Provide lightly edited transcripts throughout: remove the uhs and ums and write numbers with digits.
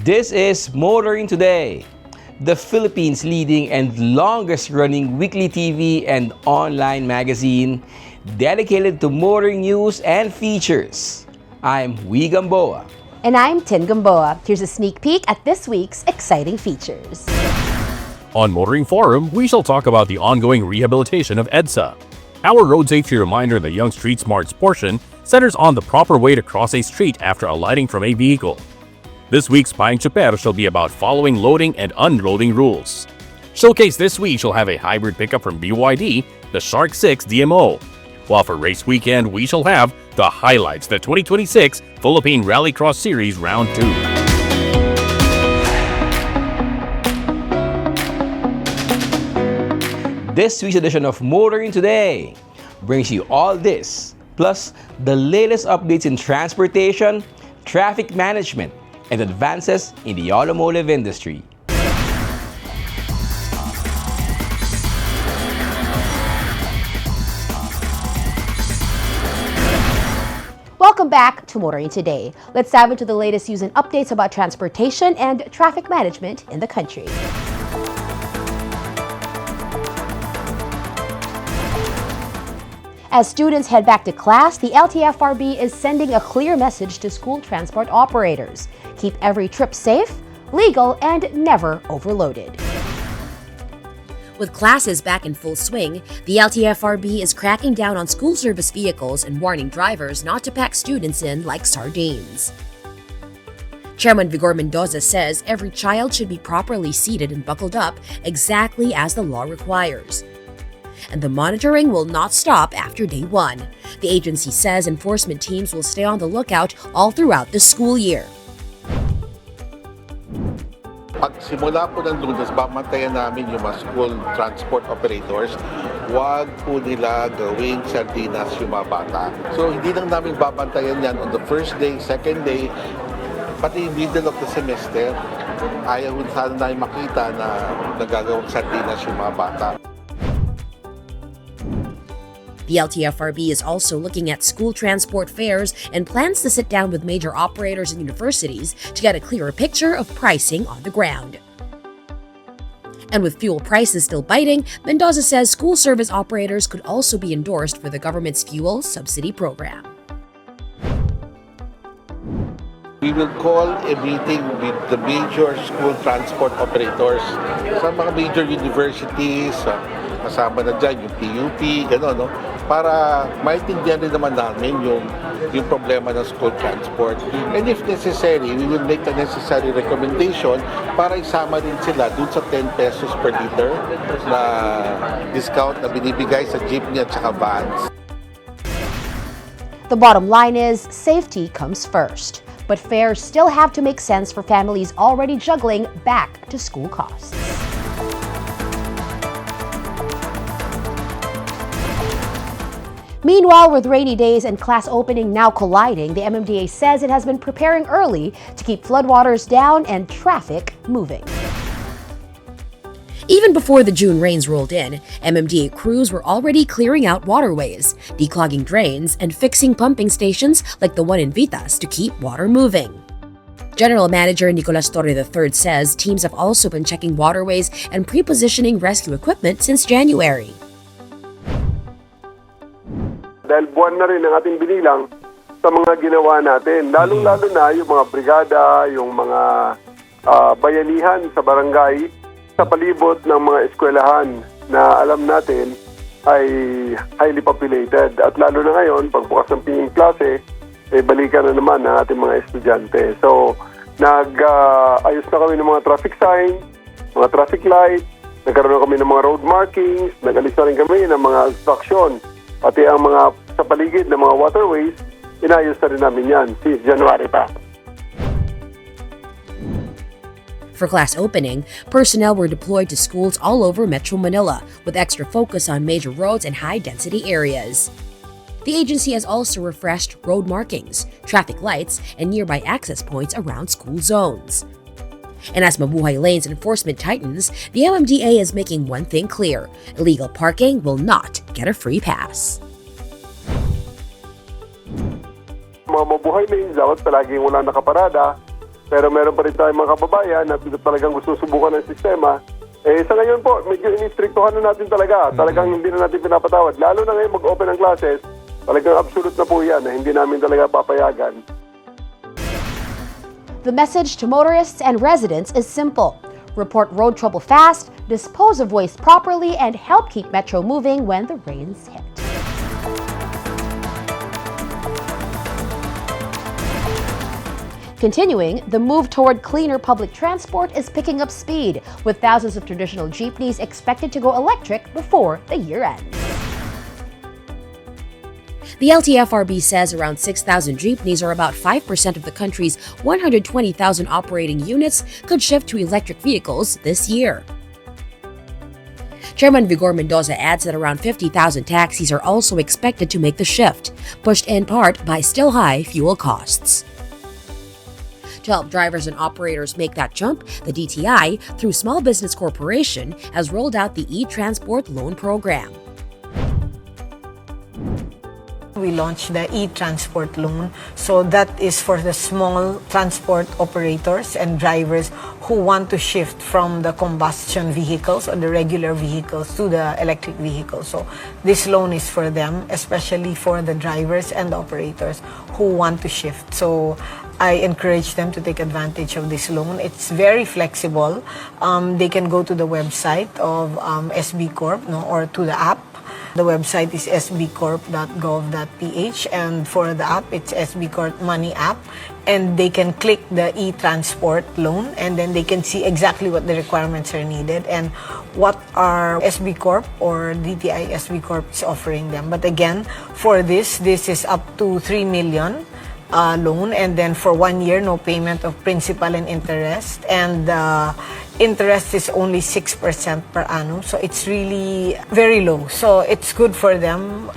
This is Motoring Today, the Philippines' leading and longest-running weekly TV and online magazine dedicated to motoring news and features. I'm Wee Gamboa. And I'm Tin Gamboa. Here's a sneak peek at this week's exciting features. On Motoring Forum, we shall talk about the ongoing rehabilitation of EDSA. Our road safety reminder in the Young Street Smarts portion centers on the proper way to cross a street after alighting from a vehicle. This week's Paing Chuper shall be about following loading and unloading rules. Showcase this week shall have a hybrid pickup from BYD, the Shark 6 DMO. While for race weekend, we shall have the highlights, the 2026 Philippine Rallycross Series Round 2. This week's edition of Motoring Today brings you all this, plus the latest updates in transportation, traffic management, and advances in the automotive industry. Welcome back to Motoring Today. Let's dive into the latest news and updates about transportation and traffic management in the country. As students head back to class, the LTFRB is sending a clear message to school transport operators. Keep every trip safe, legal, and never overloaded. With classes back in full swing, the LTFRB is cracking down on school service vehicles and warning drivers not to pack students in like sardines. Chairman Vigor Mendoza says every child should be properly seated and buckled up exactly as the law requires. And the monitoring will not stop after day one. The agency says enforcement teams will stay on the lookout all throughout the school year. Pag simula po ng Lunes, babantayan namin yung mga school transport operators. Huwag po nila gawing sardinas yung mga bata. So hindi lang namin babantayan yan on the first day, second day, pati middle of the semester. Ayaw sana namin makita na nagagawang sardinas yung mga bata. The LTFRB is also looking at school transport fares and plans to sit down with major operators and universities to get a clearer picture of pricing on the ground. And with fuel prices still biting, Mendoza says school service operators could also be endorsed for the government's fuel subsidy program. We will call a meeting with the major school transport operators sa mga major universities, kasama na dyan yung PUP, gano'n, no? Para maintindihan rin naman namin yung problema ng school transport. And if necessary, we will make the necessary recommendation para isama rin sila dun sa 10 pesos per liter na discount na binibigay sa jeepney at saka vans. The bottom line is safety comes first. But fares still have to make sense for families already juggling back-to-school costs. Meanwhile, with rainy days and class opening now colliding, the MMDA says it has been preparing early to keep floodwaters down and traffic moving. Even before the June rains rolled in, MMDA crews were already clearing out waterways, declogging drains, and fixing pumping stations like the one in Vitas to keep water moving. General Manager Nicolas Torre III says teams have also been checking waterways and pre-positioning rescue equipment since January. Dahil buwan na rin ang ating binilang sa mga ginawa natin, lalong-lalo na yung mga brigada, yung mga bayanihan sa barangay, sa palibot ng mga eskwelahan na alam natin ay highly populated. At lalo na ngayon, pagbukas ng pinging klase, balikan na naman ang ating mga estudyante. So, nag-ayos na kami ng mga traffic sign, mga traffic light, nagkaroon na kami ng mga road markings, nag-alis na rin kami ng mga obstruction. Pati ang mga sa paligid ng mga waterways, inayos na rin namin yan since January pa. For class opening, personnel were deployed to schools all over Metro Manila with extra focus on major roads and high-density areas. The agency has also refreshed road markings, traffic lights, and nearby access points around school zones. And as Mabuhay Lanes enforcement tightens, the MMDA is making one thing clear: illegal parking will not get a free pass. Mga Mabuhay Lanes, dapat palaging wala nakaparada Pero meron pa rin tayong mga kababayan na talagang gusto subukan ng sistema. Sa ngayon po, medyo inistriktuhan na natin talaga. Talagang hindi na natin pinapatawad. Lalo na ngayon mag-open ang classes, talagang absolute na po yan na hindi namin talaga papayagan. The message to motorists and residents is simple. Report road trouble fast, dispose of waste properly, and help keep Metro moving when the rains hit. Continuing, the move toward cleaner public transport is picking up speed, with thousands of traditional jeepneys expected to go electric before the year ends. The LTFRB says around 6,000 jeepneys, or about 5% of the country's 120,000 operating units, could shift to electric vehicles this year. Chairman Vigor Mendoza adds that around 50,000 taxis are also expected to make the shift, pushed in part by still high fuel costs. To help drivers and operators make that jump, the DTI, through Small Business Corporation, has rolled out the e-Transport Loan Program. We launched the e-Transport Loan. So that is for the small transport operators and drivers who want to shift from the combustion vehicles or the regular vehicles to the electric vehicles. So this loan is for them, especially for the drivers and the operators who want to shift. So I encourage them to take advantage of this loan. It's very flexible. They can go to the website of SB Corp, or to the app. The website is sbcorp.gov.ph, and for the app, it's SB Corp Money app, and they can click the e-transport loan, and then they can see exactly what the requirements are needed and what our SB Corp or DTI SB Corp is offering them. But again, for this is up to 3 million. Loan, and then for 1 year, no payment of principal and interest, and interest is only 6% per annum, so it's really very low. So it's good for them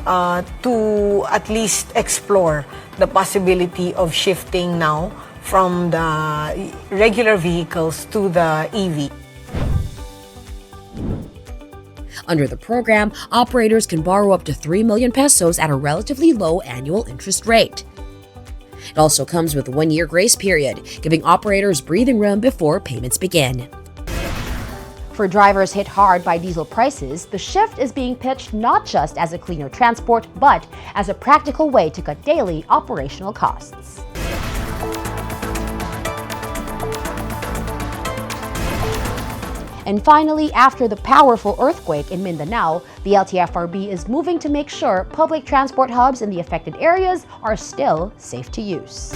to at least explore the possibility of shifting now from the regular vehicles to the EV. Under the program, operators can borrow up to 3 million pesos at a relatively low annual interest rate. It also comes with a 1-year grace period, giving operators breathing room before payments begin. For drivers hit hard by diesel prices, the shift is being pitched not just as a cleaner transport, but as a practical way to cut daily operational costs. And finally, after the powerful earthquake in Mindanao, the LTFRB is moving to make sure public transport hubs in the affected areas are still safe to use.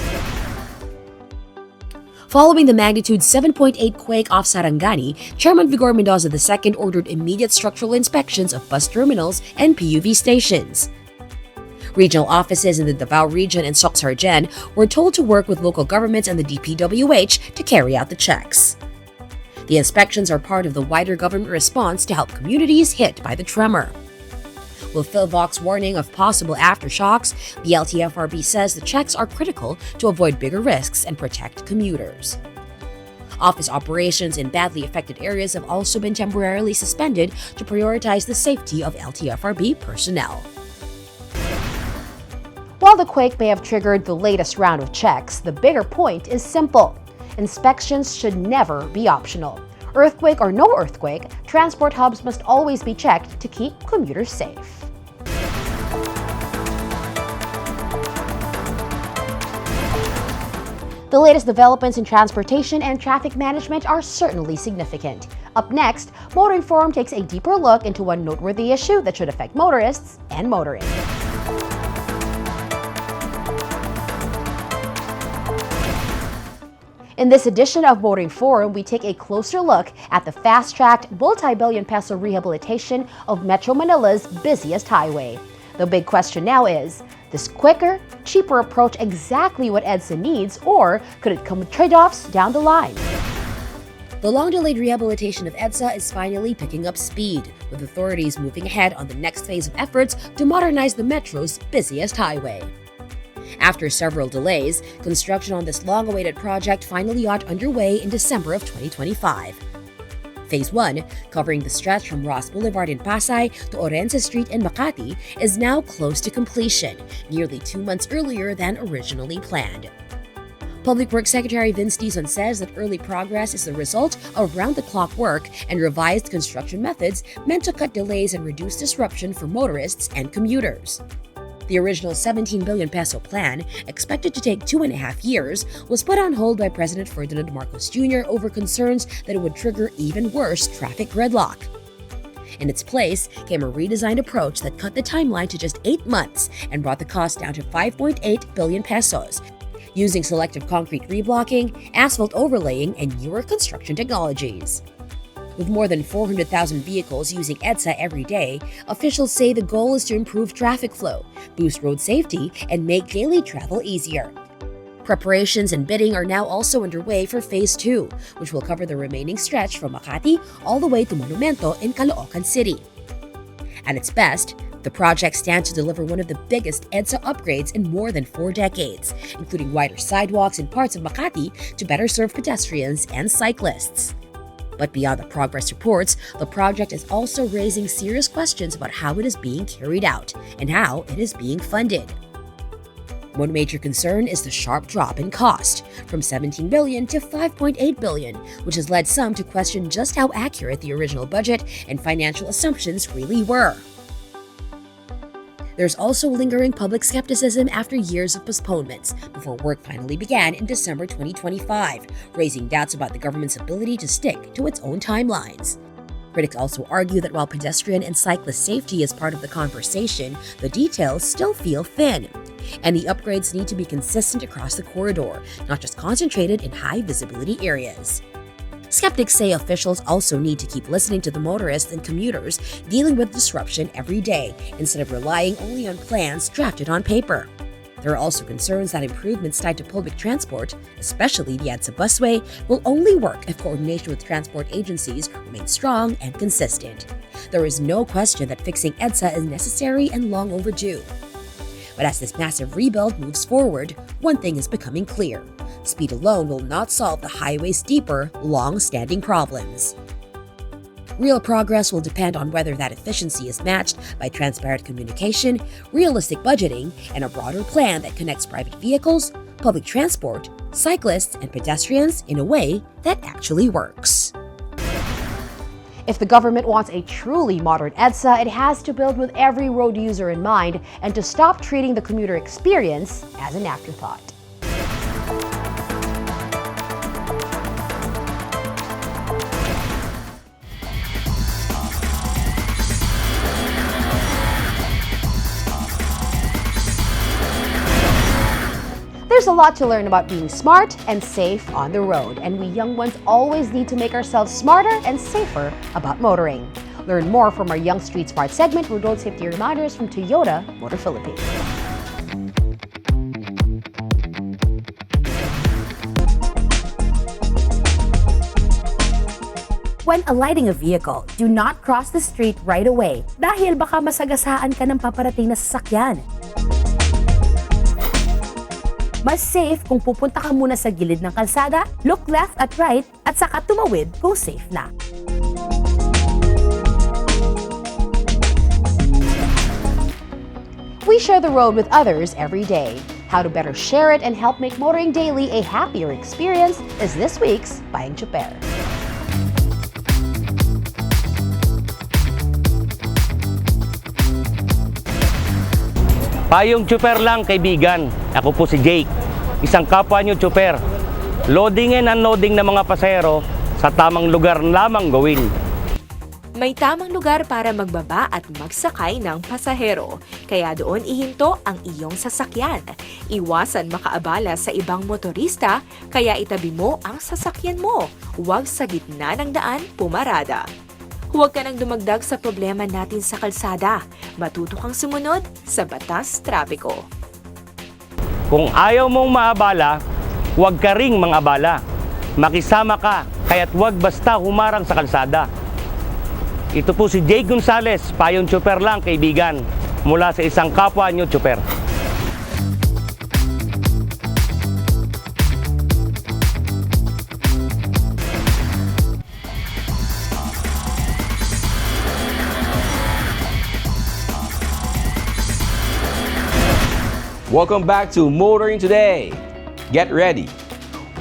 Following the magnitude 7.8 quake off Sarangani, Chairman Vigor Mendoza II ordered immediate structural inspections of bus terminals and PUV stations. Regional offices in the Davao region and Soc-Sargen were told to work with local governments and the DPWH to carry out the checks. The inspections are part of the wider government response to help communities hit by the tremor. With PhilVox warning of possible aftershocks, the LTFRB says the checks are critical to avoid bigger risks and protect commuters. Office operations in badly affected areas have also been temporarily suspended to prioritize the safety of LTFRB personnel. While the quake may have triggered the latest round of checks, the bigger point is simple. Inspections should never be optional. Earthquake or no earthquake, transport hubs must always be checked to keep commuters safe. The latest developments in transportation and traffic management are certainly significant. Up next, Motoring Forum takes a deeper look into one noteworthy issue that should affect motorists and motoring. In this edition of Motoring Forum, we take a closer look at the fast-tracked multi-billion peso rehabilitation of Metro Manila's busiest highway. The big question now is this quicker, cheaper approach exactly what EDSA needs, or could it come with trade-offs down the line? The long-delayed rehabilitation of EDSA is finally picking up speed, with authorities moving ahead on the next phase of efforts to modernize the Metro's busiest highway. After several delays, construction on this long-awaited project finally got underway in December of 2025. Phase 1, covering the stretch from Ross Boulevard in Pasay to Orense Street in Makati, is now close to completion, nearly 2 months earlier than originally planned. Public Works Secretary Vince Dizon says that early progress is the result of round-the-clock work and revised construction methods meant to cut delays and reduce disruption for motorists and commuters. The original 17 billion peso plan, expected to take 2.5 years, was put on hold by President Ferdinand Marcos Jr. over concerns that it would trigger even worse traffic gridlock. In its place came a redesigned approach that cut the timeline to just 8 months and brought the cost down to 5.8 billion pesos, using selective concrete reblocking, asphalt overlaying, and newer construction technologies. With more than 400,000 vehicles using EDSA every day, officials say the goal is to improve traffic flow, boost road safety, and make daily travel easier. Preparations and bidding are now also underway for Phase 2, which will cover the remaining stretch from Makati all the way to Monumento in Caloocan City. At its best, the project stands to deliver one of the biggest EDSA upgrades in more than 4 decades, including wider sidewalks in parts of Makati to better serve pedestrians and cyclists. But beyond the progress reports, the project is also raising serious questions about how it is being carried out and how it is being funded. One major concern is the sharp drop in cost, from 17 billion to 5.8 billion, which has led some to question just how accurate the original budget and financial assumptions really were. There's also lingering public skepticism after years of postponements before work finally began in December 2025, raising doubts about the government's ability to stick to its own timelines. Critics also argue that while pedestrian and cyclist safety is part of the conversation, the details still feel thin. And the upgrades need to be consistent across the corridor, not just concentrated in high visibility areas. Skeptics say officials also need to keep listening to the motorists and commuters dealing with disruption every day, instead of relying only on plans drafted on paper. There are also concerns that improvements tied to public transport, especially the EDSA busway, will only work if coordination with transport agencies remains strong and consistent. There is no question that fixing EDSA is necessary and long overdue. But as this massive rebuild moves forward, one thing is becoming clear. Speed alone will not solve the highway's deeper, long-standing problems. Real progress will depend on whether that efficiency is matched by transparent communication, realistic budgeting, and a broader plan that connects private vehicles, public transport, cyclists, and pedestrians in a way that actually works. If the government wants a truly modern EDSA, it has to build with every road user in mind and to stop treating the commuter experience as an afterthought. There's a lot to learn about being smart and safe on the road, and we young ones always need to make ourselves smarter and safer about motoring. Learn more from our Young Street Smart segment with road safety reminders from Toyota Motor Philippines. When alighting a vehicle, do not cross the street right away dahil baka masagasaan ka ng paparating na sasakyan. Mas safe kung pupunta ka muna sa gilid ng kalsada, look left at right, at saka tumawid kung safe na. We share the road with others every day. How to better share it and help make motoring daily a happier experience is this week's Payong Tsuper. Payong tsuper lang, kaibigan. Ako po si Jake, isang kapwa nyo tsuper. Loading and unloading ng mga pasahero sa tamang lugar lamang gawin. May tamang lugar para magbaba at magsakay ng pasahero. Kaya doon ihinto ang iyong sasakyan. Iwasan makaabala sa ibang motorista, kaya itabi mo ang sasakyan mo. Huwag sa gitna ng daan pumarada. Huwag ka nang dumagdag sa problema natin sa kalsada. Matuto kang sumunod sa batas trapiko. Kung ayaw mong maabala, huwag ka ring mangabala. Makisama ka, kaya't huwag basta humarang sa kalsada. Ito po si Jake Gonzales, Payong Tsuper lang, kaibigan, mula sa isang kapwa nyo tsuper. Welcome back to Motoring Today. Get ready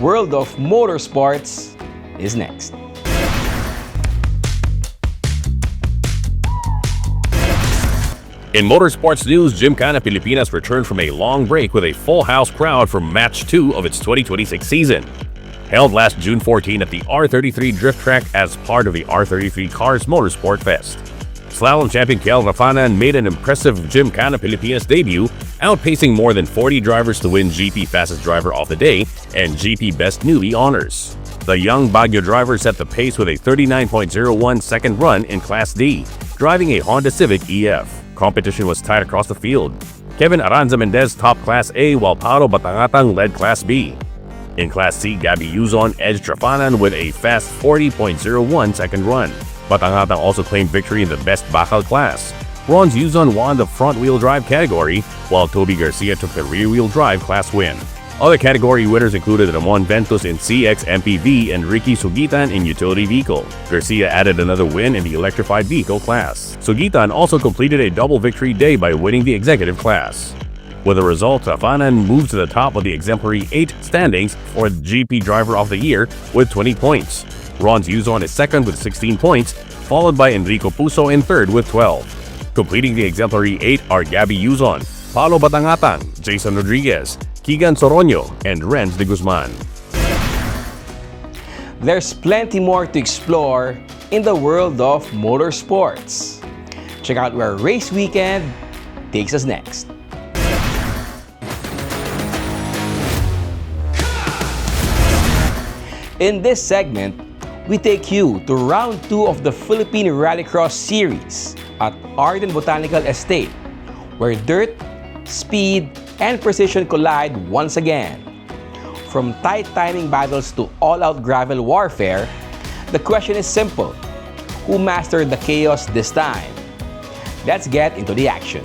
World of Motorsports is next. In motorsports news, Gymkhana Pilipinas returned from a long break with a full house crowd for Match 2 of its 2026 season. Held last June 14 at the R33 Drift Track as part of the R33 Cars Motorsport Fest. Slalom champion Kel Rafanan made an impressive Gymkhana Pilipinas debut, outpacing more than 40 drivers to win GP Fastest Driver of the Day and GP Best Newbie honors. The young Baguio driver set the pace with a 39.01 second run in Class D, driving a Honda Civic EF. Competition was tight across the field. Kevin Aranza Mendez topped Class A while Paolo Batangatang led Class B. In Class C, Gabby Yuzon edged Trafanan with a fast 40.01 second run. Batangatang also claimed victory in the Best Bakal class. Ron's Yuzon won the front-wheel drive category, while Toby Garcia took the rear-wheel drive class win. Other category winners included Ramon Ventus in CX MPV and Ricky Sugitan in Utility Vehicle. Garcia added another win in the Electrified Vehicle class. Sugitan also completed a double victory day by winning the Executive class. With the result, Trafanan moved to the top of the exemplary 8 standings for GP Driver of the Year with 20 points. Ron's Yuzon is second with 16 points, followed by Enrico Puso in third with 12. Completing the exemplary 8 are Gabby Yuzon, Paolo Batangatang, Jason Rodriguez, Keegan Soroño, and Renz de Guzman. There's plenty more to explore in the world of motorsports. Check out where Race Weekend takes us next. In this segment, we take you to round 2 of the Philippine Rallycross Series at Arden Botanical Estate, where dirt, speed, and precision collide once again. From tight timing battles to all-out gravel warfare, the question is simple: who mastered the chaos this time? Let's get into the action.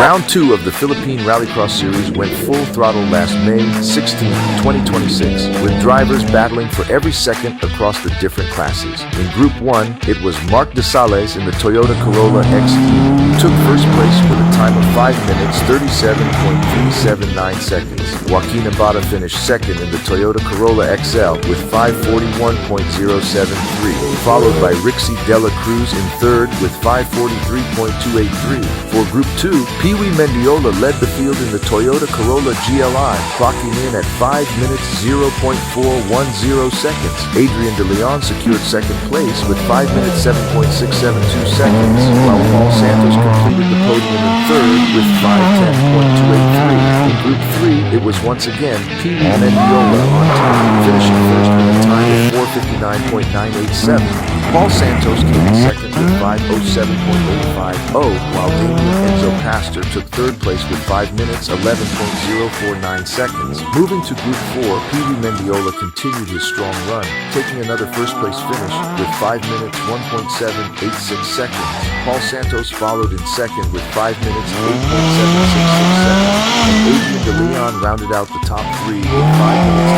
Round 2 of the Philippine Rallycross Series went full throttle last May 16, 2026, with drivers battling for every second across the different classes. In Group 1, it was Mark de Sales in the Toyota Corolla XE, who took first place with a time of 5 minutes 37.379 seconds. Joaquin Abada finished second in the Toyota Corolla XL with 541.073, followed by Rixie Dela Cruz in third with 543.283. For Group 2, Pee-wee Mendiola led the field in the Toyota Corolla GLI, clocking in at 5 minutes 0.410 seconds. Adrian De Leon secured second place with 5 minutes 7.672 seconds, while Paul Santos completed the podium in third with 5:10.283. In Group 3, it was once again Pee-wee Mendiola on top, finishing first with a time of 4:59.987. Paul Santos came in second with 5:07.850, while Damian Enzo Pastor took third place with 5 minutes 11.049 seconds. Moving to Group 4, Pee-wee Mendiola continued his strong run, taking another first place finish with 5 minutes 1.786 seconds. Paul Santos followed in second with 5 minutes 8.766 seconds. And Adrian De Leon rounded out the top 3 with 5 minutes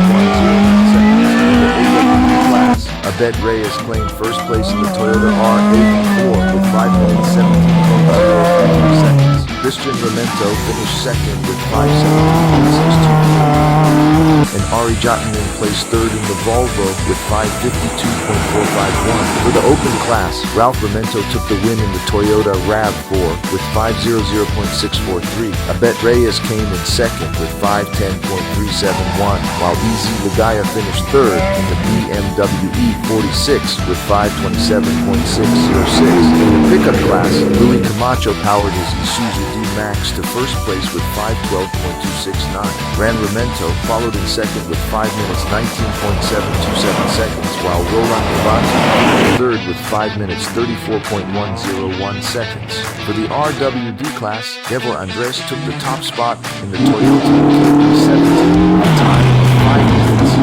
10.109 seconds. In the AWD class, Abed Reyes claimed first place in the Toyota R84 with 5 minutes 17.033 seconds. Christian Ramento finished second with 5:17.622. And Ari Jotinen placed third in the Volvo with 5:52.451. For the open class, Ralph Ramento took the win in the Toyota RAV4 with 5:00.643. Abet Reyes came in second with 5:10.371, while EZ Ligaya finished third in the BMW E46 with 5:27.606. In the pickup class, Louis Camacho powered his Isuzu D-Max to first place with 5:12.269. Ran Ramento followed in second with 5 minutes 19.727 seconds, while Roland Levante came third with 5 minutes 34.101 seconds. For the RWD class, Devor Andres took the top spot in the Toyota KP17 with a time of 5 minutes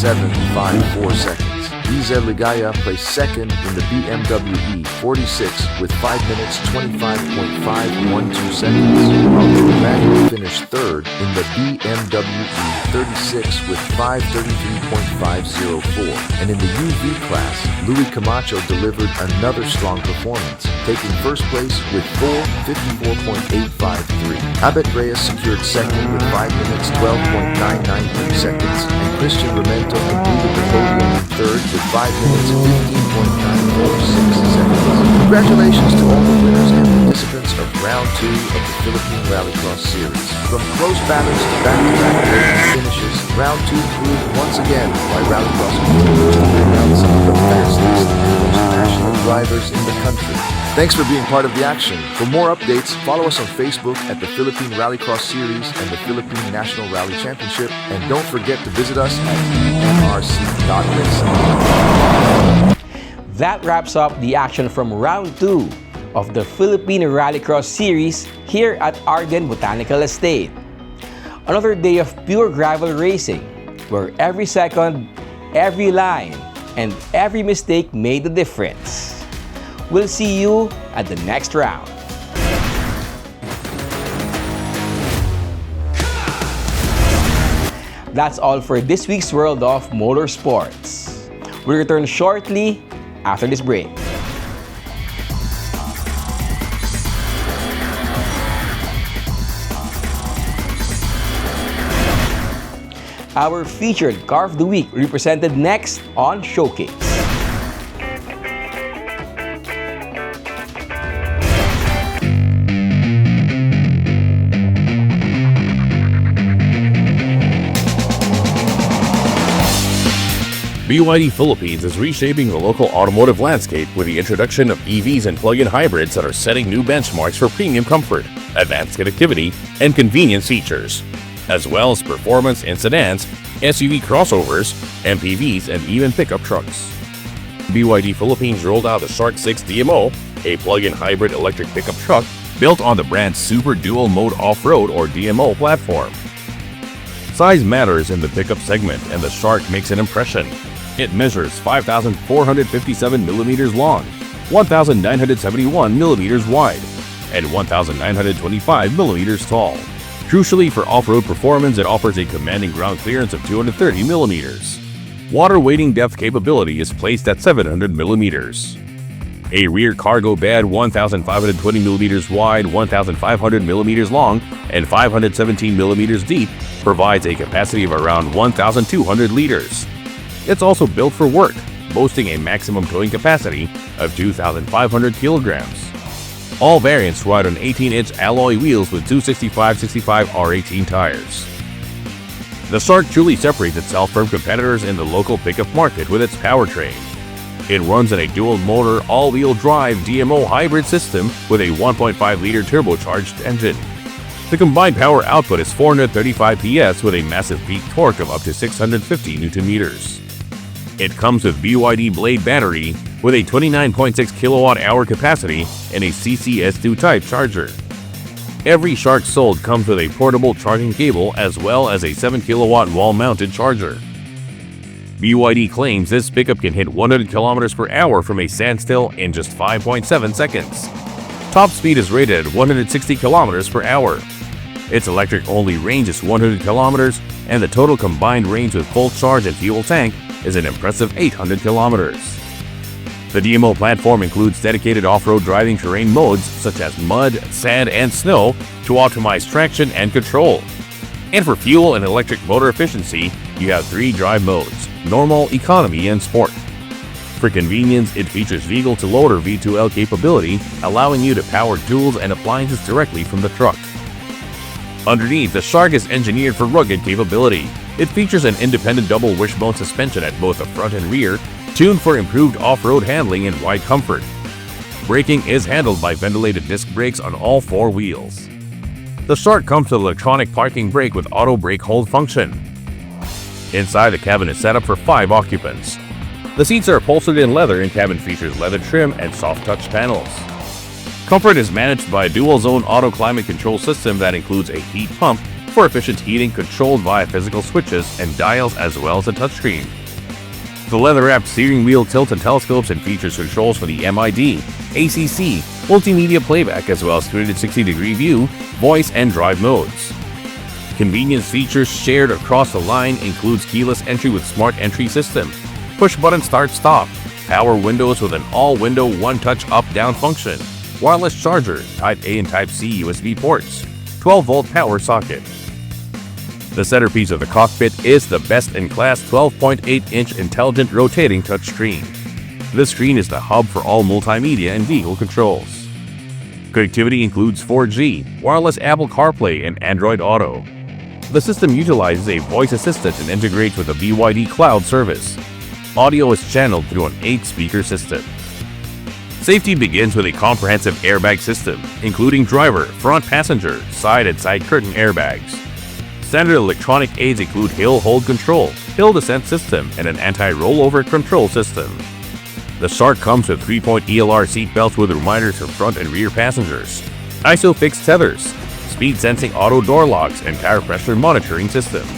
9.754 seconds. EZ Z Ligaya placed second in the BMW E46 with 5 minutes 25.512 seconds, while Louis Manuel finished third in the BMW E36 with 5:33.504. And in the UV class, Louis Camacho delivered another strong performance, taking first place with 4:54.853. Abet Reyes secured second with 5 minutes 12.993 seconds, and Christian Remento completed the podium in third with 5 minutes 15.946 seconds. Congratulations to all the winners and participants of round 2 of the Philippine Rallycross Series. From close battles to back-to-back finishes, round 2 proved once again why Rallycross continues to bring out some of the fastest and most passionate drivers in the country. Thanks for being part of the action. For more updates, follow us on Facebook at the Philippine Rallycross Series and the Philippine National Rally Championship, and don't forget to visit us at nrc.racing. That wraps up the action from round 2 of the Philippine Rallycross Series here at Arden Botanical Estate. Another day of pure gravel racing, where every second, every line, and every mistake made the difference. We'll see you at the next round. That's all for this week's World of Motorsports. We'll return shortly after this break. Our featured Car of the Week represented next on Showcase. BYD Philippines is reshaping the local automotive landscape with the introduction of EVs and plug-in hybrids that are setting new benchmarks for premium comfort, advanced connectivity, and convenience features, as well as performance in sedans, SUV crossovers, MPVs, and even pickup trucks. BYD Philippines rolled out the Shark 6 DMO, a plug-in hybrid electric pickup truck built on the brand's Super Dual Mode Off-Road or DMO platform. Size matters in the pickup segment, and the Shark makes an impression. It measures 5,457 millimeters long, 1,971 millimeters wide, and 1,925 millimeters tall. Crucially, for off-road performance, it offers a commanding ground clearance of 230 millimeters. Water wading depth capability is placed at 700 millimeters. A rear cargo bed 1,520 millimeters wide, 1,500 millimeters long, and 517 millimeters deep provides a capacity of around 1,200 liters. It's also built for work, boasting a maximum towing capacity of 2,500 kilograms. All variants ride on 18-inch alloy wheels with 265/65 R18 tires. The Shark truly separates itself from competitors in the local pickup market with its powertrain. It runs on a dual-motor, all-wheel drive DMO hybrid system with a 1.5-liter turbocharged engine. The combined power output is 435 PS with a massive peak torque of up to 650 Nm. It comes with BYD Blade battery with a 29.6 kWh capacity and a CCS2 type charger. Every Shark sold comes with a portable charging cable as well as a 7 kW wall-mounted charger. BYD claims this pickup can hit 100 km per hour from a standstill in just 5.7 seconds. Top speed is rated at 160 km per hour. Its electric-only range is 100 km, and the total combined range with full charge and fuel tank is an impressive 800 km. The DMO platform includes dedicated off-road driving terrain modes such as mud, sand, and snow to optimize traction and control. And for fuel and electric motor efficiency, you have 3 drive modes: normal, economy, and sport. For convenience, it features vehicle-to-load or V2L capability, allowing you to power tools and appliances directly from the truck. Underneath, the Shark is engineered for rugged capability. It features an independent double wishbone suspension at both the front and rear, tuned for improved off-road handling and ride comfort. Braking is handled by ventilated disc brakes on all 4 wheels. The Shark comes with electronic parking brake with auto brake hold function. Inside, the cabin is set up for 5 occupants. The seats are upholstered in leather, and cabin features leather trim and soft touch panels. Comfort is managed by a dual-zone auto climate control system that includes a heat pump for efficient heating controlled via physical switches and dials as well as a touchscreen. The leather-wrapped steering wheel tilts and telescopes and features controls for the MID, ACC, multimedia playback, as well as 360-degree view, voice, and drive modes. Convenience features shared across the line includes keyless entry with smart entry system, push-button start-stop, power windows with an all-window one-touch up-down function, wireless charger, Type A and Type C USB ports, 12-volt power socket. The centerpiece of the cockpit is the best-in-class 12.8-inch intelligent rotating touchscreen. This screen is the hub for all multimedia and vehicle controls. Connectivity includes 4G, wireless Apple CarPlay, and Android Auto. The system utilizes a voice assistant and integrates with a BYD cloud service. Audio is channeled through an 8-speaker system. Safety begins with a comprehensive airbag system, including driver, front passenger, side and side curtain airbags. Standard electronic aids include hill hold control, hill descent system, and an anti-rollover control system. The Shark comes with 3-point ELR seat belts with reminders for front and rear passengers, ISOFIX tethers, speed sensing auto door locks, and tire pressure monitoring system.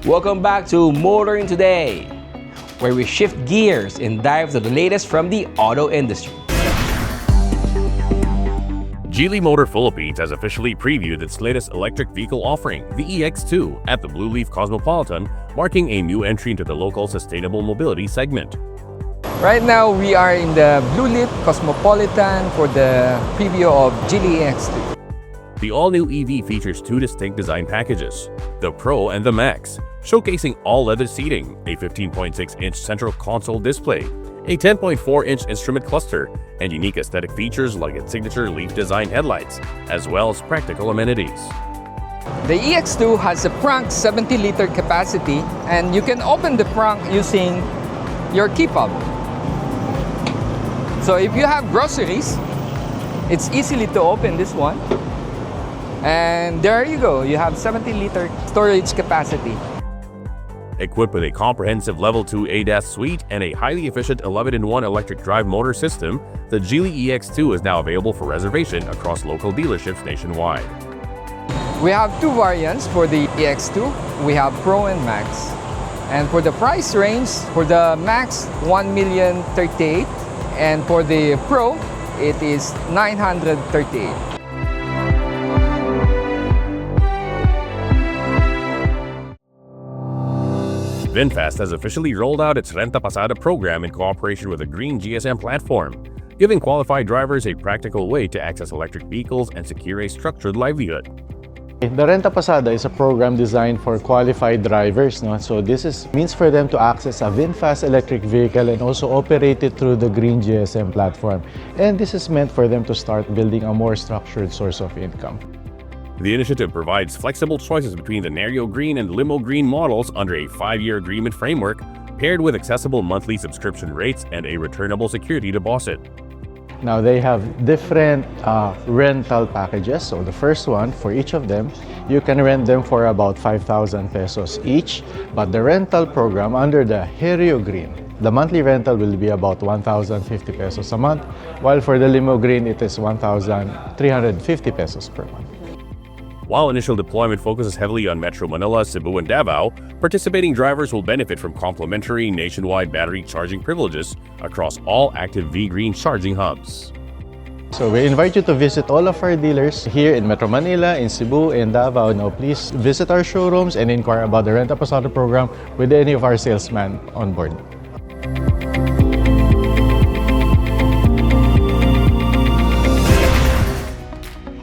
Welcome back to Motoring Today, where we shift gears and dive to the latest from the auto industry. Geely Motor Philippines has officially previewed its latest electric vehicle offering, the EX2, at the Blue Leaf Cosmopolitan, marking a new entry into the local sustainable mobility segment. Right now, we are in the Blue Leaf Cosmopolitan for the preview of Geely EX2. The all-new EV features two distinct design packages, the Pro and the Max, showcasing all-leather seating, a 15.6-inch central console display, a 10.4-inch instrument cluster, and unique aesthetic features like its signature leaf design headlights, as well as practical amenities. The EX2 has a frunk 70-liter capacity, and you can open the frunk using your key fob. So if you have groceries, it's easily to open this one. And there you go, you have 70-liter storage capacity. Equipped with a comprehensive Level 2 ADAS suite and a highly efficient 11-in-1 electric drive motor system, the Geely EX2 is now available for reservation across local dealerships nationwide. We have two variants for the EX2. We have Pro and Max. And for the price range, for the Max, 1,038,000, and for the Pro, it is 938,000. VinFast has officially rolled out its Renta Pasada program in cooperation with the Green GSM platform, giving qualified drivers a practical way to access electric vehicles and secure a structured livelihood. The Renta Pasada is a program designed for qualified drivers. No? So this is means for them to access a VinFast electric vehicle and also operate it through the Green GSM platform. And this is meant for them to start building a more structured source of income. The initiative provides flexible choices between the Narrow Green and Limo Green models under a 5-year agreement framework, paired with accessible monthly subscription rates and a returnable security deposit. Now they have different rental packages. So the first one, for each of them, you can rent them for about 5,000 pesos each. But the rental program under the Herio Green, the monthly rental will be about 1,050 pesos a month, while for the Limo Green, it is 1,350 pesos per month. While initial deployment focuses heavily on Metro Manila, Cebu, and Davao, participating drivers will benefit from complimentary nationwide battery charging privileges across all active V-Green charging hubs. So we invite you to visit all of our dealers here in Metro Manila, in Cebu, and Davao. Now please visit our showrooms and inquire about the Renta Pasada program with any of our salesmen on board.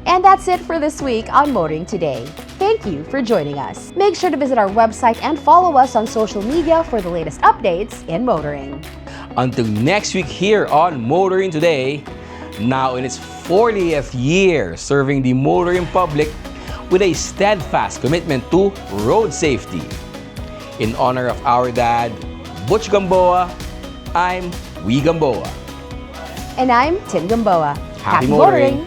And that's it for this week on Motoring Today. Thank you for joining us. Make sure to visit our website and follow us on social media for the latest updates in motoring. Until next week here on Motoring Today, now in its 40th year serving the motoring public with a steadfast commitment to road safety. In honor of our dad, Butch Gamboa, I'm Wee Gamboa. And I'm Tin Gamboa. Happy motoring.